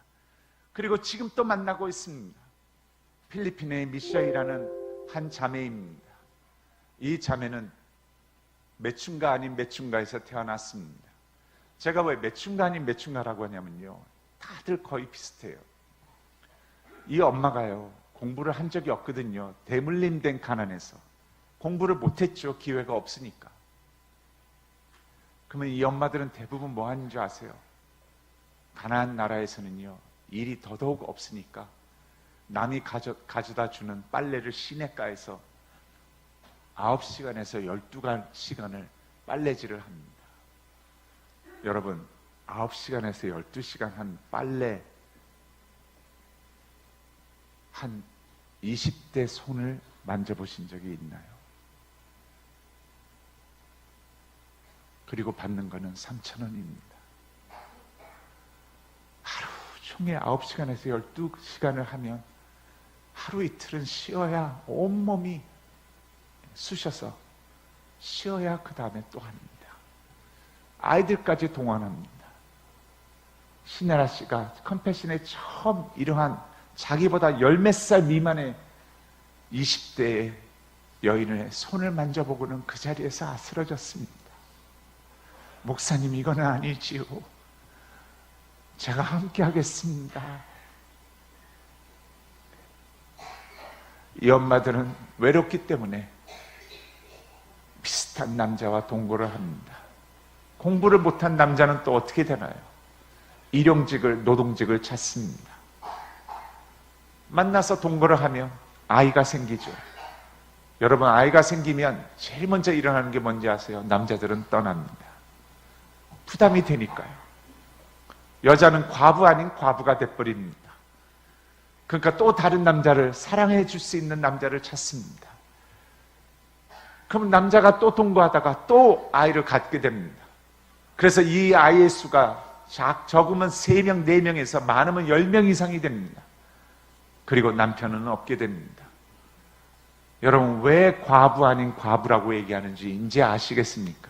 Speaker 2: 그리고 지금 또 만나고 있습니다. 필리핀의 미셸이라는 한 자매입니다. 이 자매는 매춘가 아닌 매춘가에서 태어났습니다. 제가 왜 매춘가 아닌 매춘가라고 하냐면요, 다들 거의 비슷해요. 이 엄마가요, 공부를 한 적이 없거든요. 대물림된 가난에서 공부를 못했죠. 기회가 없으니까. 그러면 이 엄마들은 대부분 뭐 하는 줄 아세요? 가나안 나라에서는요, 일이 더더욱 없으니까 남이 가져다 주는 빨래를 시내가에서 9시간에서 12시간을 빨래질을 합니다. 여러분, 9시간에서 12시간 한 빨래 한 20대 손을 만져보신 적이 있나요? 그리고 받는 거는 3,000원입니다. 하루 종일 9시간에서 12시간을 하면 하루 이틀은 쉬어야 온몸이 쑤셔서 쉬어야 그 다음에 또 합니다. 아이들까지 동원합니다. 신혜라 씨가 컴패션에 처음 이러한 자기보다 10몇 살 미만의 20대의 여인의 손을 만져보고는 그 자리에서 아스러졌습니다. 목사님, 이건 아니지요. 제가 함께 하겠습니다. 이 엄마들은 외롭기 때문에 비슷한 남자와 동거를 합니다. 공부를 못한 남자는 또 어떻게 되나요? 일용직을, 노동직을 찾습니다. 만나서 동거를 하면 아이가 생기죠. 여러분, 아이가 생기면 제일 먼저 일어나는 게 뭔지 아세요? 남자들은 떠납니다. 부담이 되니까요. 여자는 과부 아닌 과부가 돼버립니다. 그러니까 또 다른 남자를, 사랑해 줄 수 있는 남자를 찾습니다. 그럼 남자가 또 동거하다가 또 아이를 갖게 됩니다. 그래서 이 아이의 수가 적으면 3명, 4명에서 많으면 10명 이상이 됩니다. 그리고 남편은 없게 됩니다. 여러분, 왜 과부 아닌 과부라고 얘기하는지 이제 아시겠습니까?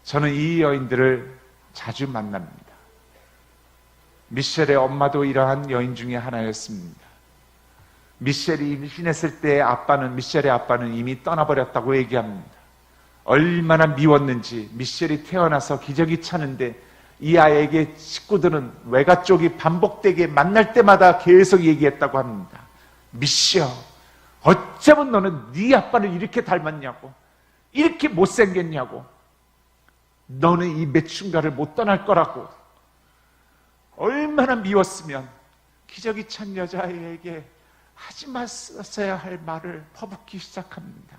Speaker 2: 저는 이 여인들을 자주 만납니다. 미셸의 엄마도 이러한 여인 중에 하나였습니다. 미셸이 임신했을 때 미셸의 아빠는 이미 떠나버렸다고 얘기합니다. 얼마나 미웠는지 미셸이 태어나서 기저귀 차는데 이 아이에게 식구들은 외가 쪽이 반복되게 만날 때마다 계속 얘기했다고 합니다. 미셸, 어쩌면 너는 네 아빠를 이렇게 닮았냐고, 이렇게 못생겼냐고, 너는 이 매춘가를 못 떠날 거라고. 얼마나 미웠으면 기저귀 찬 여자에게 하지 말았어야 할 말을 퍼붓기 시작합니다.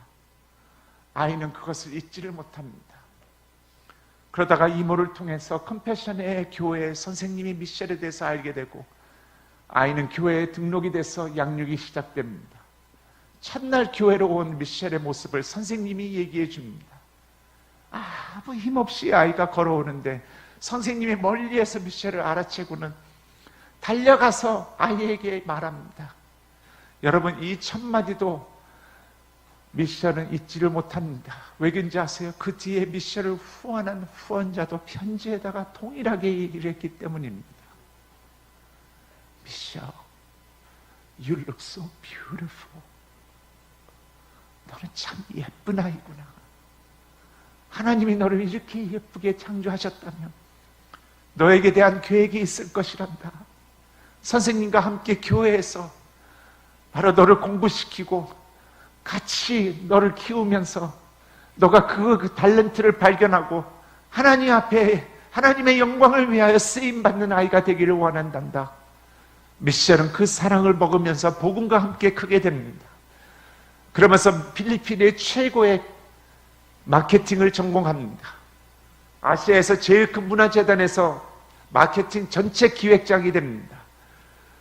Speaker 2: 아이는 그것을 잊지를 못합니다. 그러다가 이모를 통해서 컴패션의 교회 선생님이 미셸에 대해서 알게 되고, 아이는 교회에 등록이 돼서 양육이 시작됩니다. 첫날 교회로 온 미셸의 모습을 선생님이 얘기해 줍니다. 아무 힘없이 아이가 걸어오는데 선생님이 멀리에서 미셸을 알아채고는 달려가서 아이에게 말합니다. 여러분, 이 첫마디도 미셸은 잊지를 못합니다. 왜 그런지 아세요? 그 뒤에 미셸을 후원한 후원자도 편지에다가 동일하게 얘기를 했기 때문입니다. 미셸, you look so beautiful. 너는 참 예쁜 아이구나. 하나님이 너를 이렇게 예쁘게 창조하셨다면 너에게 대한 계획이 있을 것이란다. 선생님과 함께 교회에서 바로 너를 공부시키고 같이 너를 키우면서 너가 그 탤런트를 발견하고 하나님 앞에 하나님의 영광을 위하여 쓰임받는 아이가 되기를 원한단다. 미셸은 그 사랑을 먹으면서 복음과 함께 크게 됩니다. 그러면서 필리핀의 최고의 마케팅을 전공합니다. 아시아에서 제일 큰 문화재단에서 마케팅 전체 기획장이 됩니다.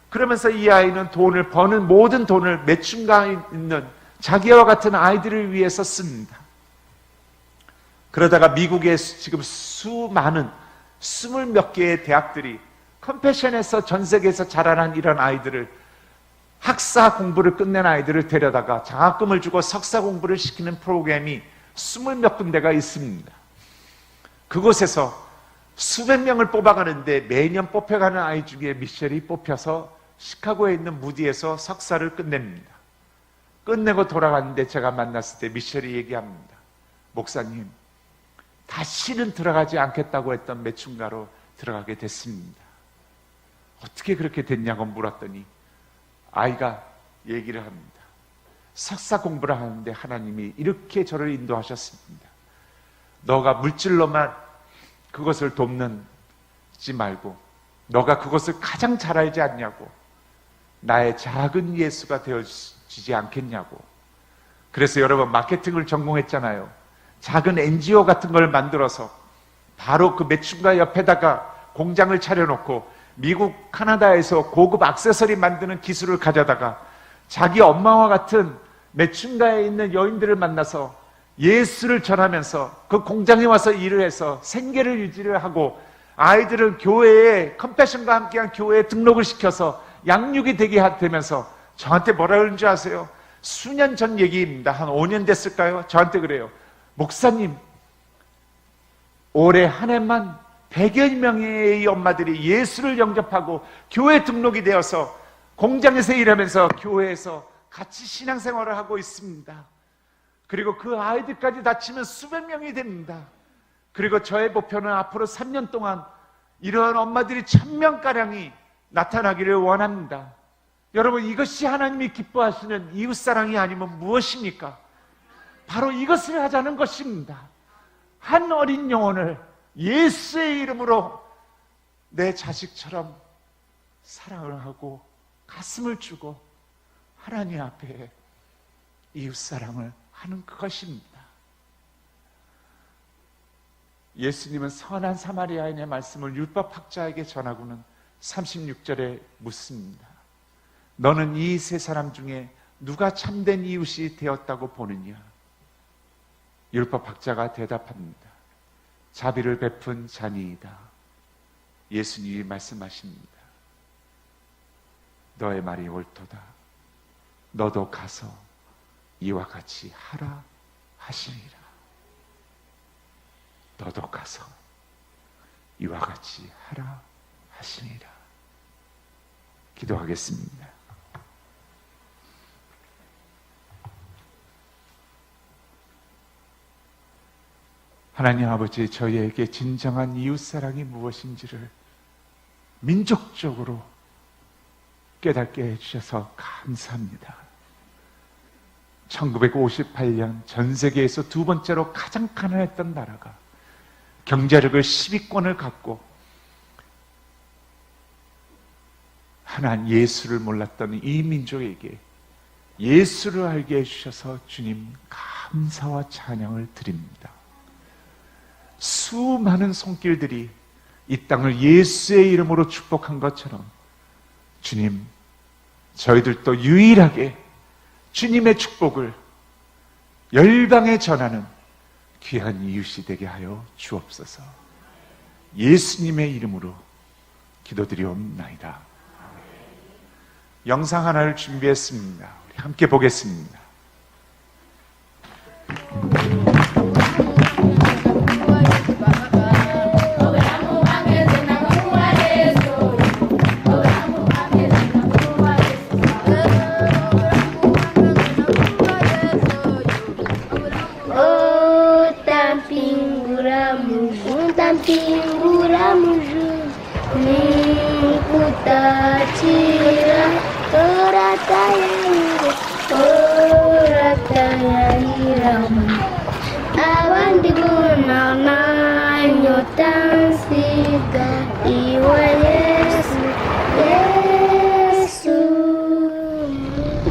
Speaker 2: 그러면서 이 아이는 돈을 버는 모든 돈을 매춘가에 있는 자기와 같은 아이들을 위해서 씁니다. 그러다가 미국에 지금 수많은 20몇 개의 대학들이 컴패션에서 전 세계에서 자라난 이런 아이들을 학사 공부를 끝낸 아이들을 데려다가 장학금을 주고 석사 공부를 시키는 프로그램이 20몇 군데가 있습니다. 그곳에서 수백 명을 뽑아가는데 매년 뽑혀가는 아이 중에 미셸이 뽑혀서 시카고에 있는 무디에서 석사를 끝냅니다. 끝내고 돌아갔는데 제가 만났을 때 미셸이 얘기합니다. 목사님, 다시는 들어가지 않겠다고 했던 매춘가로 들어가게 됐습니다. 어떻게 그렇게 됐냐고 물었더니 아이가 얘기를 합니다. 석사 공부를 하는데 하나님이 이렇게 저를 인도하셨습니다. 너가 물질로만 그것을 돕는지 말고 너가 그것을 가장 잘 알지 않냐고, 나의 작은 예수가 되어지지 않겠냐고. 그래서 여러분, 마케팅을 전공했잖아요. 작은 NGO 같은 걸 만들어서 바로 그 매춘가 옆에다가 공장을 차려놓고 미국, 카나다에서 고급 액세서리 만드는 기술을 가져다가 자기 엄마와 같은 매춘가에 있는 여인들을 만나서 예수를 전하면서 그 공장에 와서 일을 해서 생계를 유지를 하고, 아이들은 교회에, 컴패션과 함께한 교회에 등록을 시켜서 양육이 되게 되면서 저한테 뭐라 그러는지 아세요? 수년 전 얘기입니다. 한 5년 됐을까요? 저한테 그래요. 목사님, 올해 한 해만 100여 명의 엄마들이 예수를 영접하고 교회 등록이 되어서 공장에서 일하면서 교회에서 같이 신앙생활을 하고 있습니다. 그리고 그 아이들까지 다 치면 수백 명이 됩니다. 그리고 저의 목표는 앞으로 3년 동안 이러한 엄마들이 1000명가량이 나타나기를 원합니다. 여러분, 이것이 하나님이 기뻐하시는 이웃사랑이 아니면 무엇입니까? 바로 이것을 하자는 것입니다. 한 어린 영혼을 예수의 이름으로 내 자식처럼 사랑을 하고 가슴을 주고 하나님 앞에 이웃사랑을 하는 그것입니다. 예수님은 선한 사마리아인의 말씀을 율법학자에게 전하고는 36절에 묻습니다. 너는 이 세 사람 중에 누가 참된 이웃이 되었다고 보느냐? 율법학자가 대답합니다. 자비를 베푼 자니이다. 예수님이 말씀하십니다. 너의 말이 옳도다. 너도 가서 이와 같이 하라 하시니라. 너도 가서 이와 같이 하라 하시니라. 기도하겠습니다. 하나님 아버지, 저희에게 진정한 이웃사랑이 무엇인지를 민족적으로 깨닫게 해주셔서 감사합니다. 1958년 전 세계에서 두 번째로 가장 가난했던 나라가 경제력을 10위권을 갖고 하나님 예수를 몰랐던 이 민족에게 예수를 알게 해주셔서 주님 감사와 찬양을 드립니다. 수많은 손길들이 이 땅을 예수의 이름으로 축복한 것처럼 주님, 저희들도 유일하게 주님의 축복을 열방에 전하는 귀한 이웃이 되게 하여 주옵소서. 예수님의 이름으로 기도드리옵나이다. 영상 하나를 준비했습니다. 우리 함께 보겠습니다.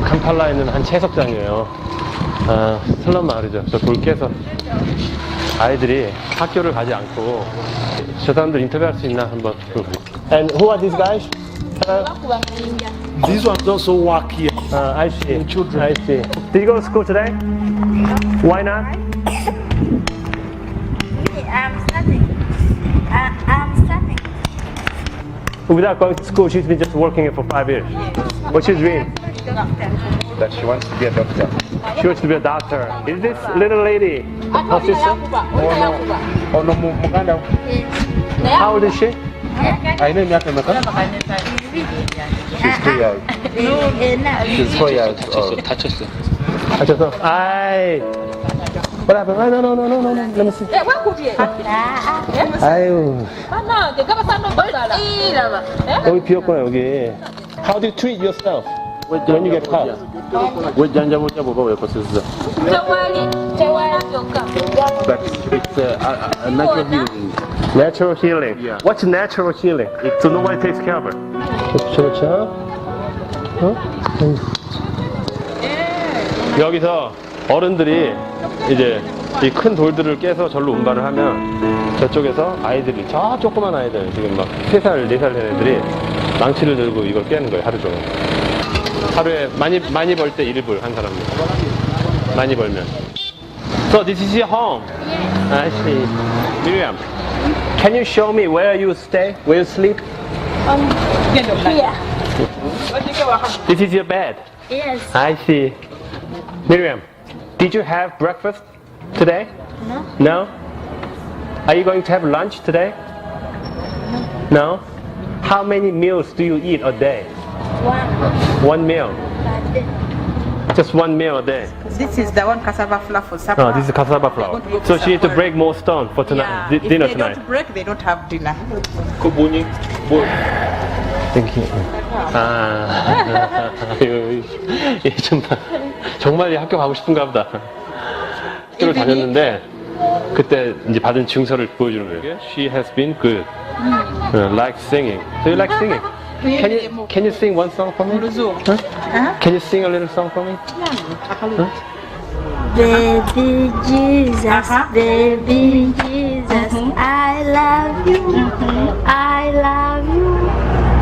Speaker 3: 캄팔라에 있는 한 채석장이에요. 슬럼 마을이죠. 저 돌 깨서 아이들이 학교를 가지 않고 저 사람들 인터뷰할 수 있나 한번. And who are these guys?
Speaker 4: These ones also work here.
Speaker 3: I see.
Speaker 4: Children.
Speaker 3: I see. Did you go to school today? Why not?
Speaker 5: I'm studying. I'm studying.
Speaker 3: Without going to school, she's been just working here for 5 years. What's your dream?
Speaker 2: That she wants to be a doctor.
Speaker 3: She wants to be a doctor. Is this little lady her sister?
Speaker 2: Oh no, mukanda.
Speaker 3: How old is she?
Speaker 2: Aina miaka meka? She's 2 years. She's 4 years old.
Speaker 3: 다쳤어. 아이. What happened? No, no, no, no, no, no. Let me see. 아유. 여기 비었구나, 여기. How do you treat yourself when you get cut? 왜 잔자 못 잡아봐, 왜 벌써 있어?
Speaker 2: But it's a natural healing.
Speaker 3: Natural healing.
Speaker 2: Yeah.
Speaker 3: What's natural healing? So nobody takes care of her. 그렇죠. 여기서 어른들이 이제 이 큰 돌들을 깨서 절로 운반을 하면 저쪽에서 아이들이 저 조그만 아이들 지금 막 3살, 4살 된 애들이 망치를 들고 이걸 깨는 거예요, 하루 종일. 하루에 많이 벌 때 1불 한 사람들. 많이 벌면. So this is your home? Yes. I see. Miriam, can you show me where you stay, where you sleep?
Speaker 5: Here.
Speaker 3: This is your bed.
Speaker 5: Yes.
Speaker 3: I see. Miriam, did you have breakfast today?
Speaker 5: No.
Speaker 3: No? Are you going to have lunch today? No? How many meals do you eat a day?
Speaker 5: One.
Speaker 3: 1 meal. Just 1 meal a day.
Speaker 4: This is the one cassava flour for supper.
Speaker 3: Oh, this is cassava flour. So she needs to break more stone for tonight,
Speaker 4: Yeah.
Speaker 3: dinner
Speaker 4: If they
Speaker 3: tonight.
Speaker 4: don't break, they don't have dinner.
Speaker 3: 그 뭐니? 뭐? Thank you. 아, 정말 이 학교 가고 싶은가 보다. 학교를 다녔는데 그때 이제 받은 증서를 보여주는 거예요. She has been good. Like singing. Do you like singing? Can you sing one song for me? Huh? Can you sing a little song for me?
Speaker 5: Baby Jesus, baby Jesus, I love you, I love you.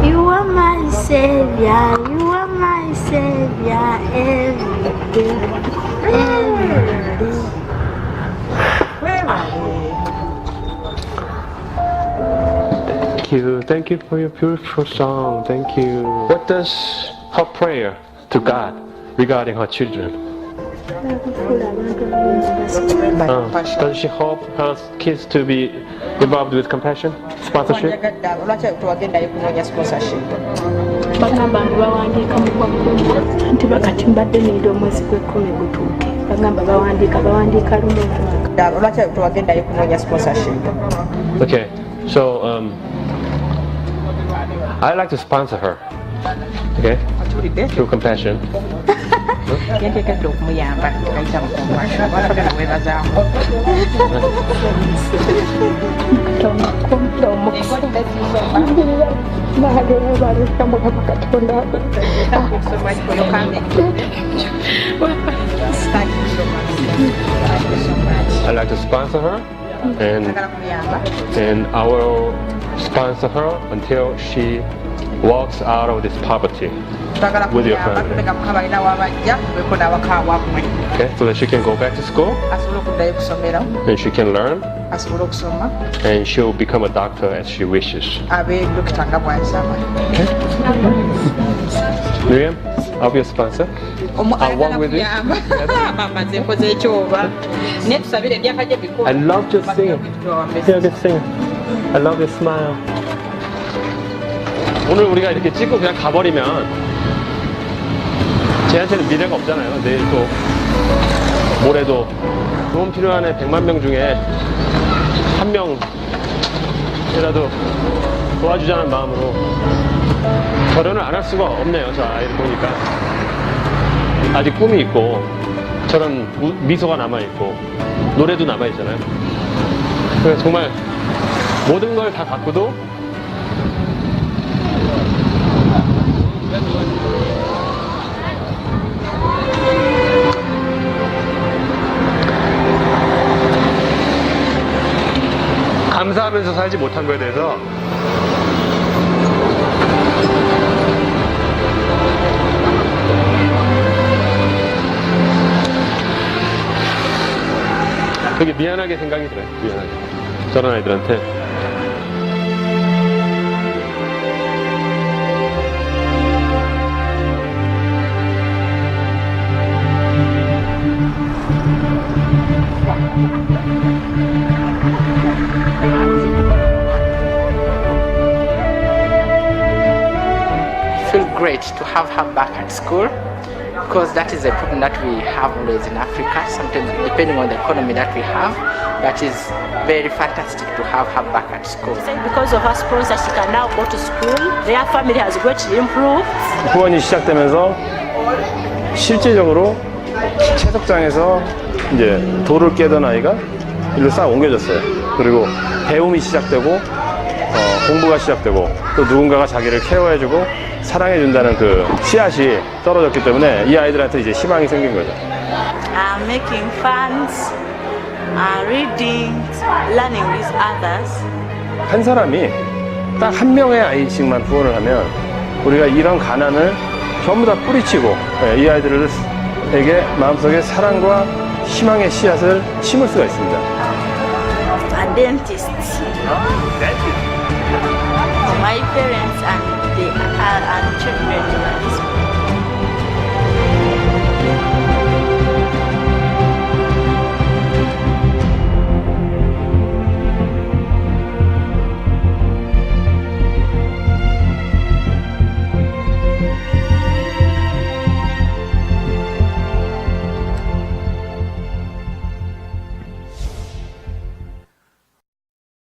Speaker 5: You are my savior, you are my savior every day, every day.
Speaker 3: Thank you for your beautiful song. Thank you. What does her prayer to God regarding her children? Does she hope her kids to be involved with compassion, sponsorship?
Speaker 4: Lwaki tewagendayo kunoonya sponsorship?
Speaker 6: bagamba mbu bawandiika mu Gwakuna nti bakati mbadde niida omwezi gw'ekkumi gutuuke bagamba bawandiika lumu omwaka.
Speaker 4: Lwaki tewagendayo kunoonya sponsorship?
Speaker 3: Okay, so I'd like to sponsor her. Okay,
Speaker 4: Atulidde
Speaker 3: through compassion.
Speaker 4: yenteekedde okumuyamba ayita mu compassion. Lwaki weebazaamu?
Speaker 3: I'd like to sponsor her, and I will sponsor her until she walks out of this poverty. With your family. Okay, so that she can go back to school
Speaker 4: asobole okuddayo kusomera
Speaker 3: and she can learn
Speaker 4: asobole okusoma
Speaker 3: and she'll become a doctor as she wishes.
Speaker 4: abe dokita nga bw'asaba.
Speaker 3: Miriam, I'll be a sponsor. I'll walk with you.
Speaker 4: Amaze nkoze ekyoba naye tusabire ebyaka gye bikulu.
Speaker 3: I love your singing. Yeah, good singing. I love your smile. 오늘 우리가 이렇게 찍고 그냥 가버리면 쟤한테는 미래가 없잖아요. 내일 또 모레도 도움 필요한 애 100만 명 중에 한 명이라도 도와주자는 마음으로 결혼을 안 할 수가 없네요. 저 아이를 보니까 아직 꿈이 있고 저런 미소가 남아있고 노래도 남아있잖아요. 그래서 정말 모든 걸 다 갖고도 감사하면서 살지 못한 거에 대해서 되게 미안하게 생각이 들어요. 미안하게. 저런 아이들한테.
Speaker 7: Feel great to have her back at school because that is a problem that we have always in Africa. Sometimes, depending on the economy that we have, that is very fantastic to have her back at school.
Speaker 5: Because of her sponsor, she can now go to school. Their family has greatly improved.
Speaker 3: 후원이 시작되면서 실질적으로 채석장에서 이제 돌을 깨던 아이가 일로 싹 옮겨졌어요. 그리고 배움이 시작되고 공부가 시작되고 또 누군가가 자기를 케어해주고 사랑해준다는 그 씨앗이 떨어졌기 때문에 이 아이들한테 이제 희망이 생긴 거죠.
Speaker 5: I'm making fans, reading, learning with others.
Speaker 3: 한 사람이 딱 한 명의 아이씩만 후원을 하면 우리가 이런 가난을 전부 다 뿌리치고 이 아이들에게 마음속에 사랑과 희망의 씨앗을 심을 수가 있습니다.
Speaker 5: A dentist. My parents and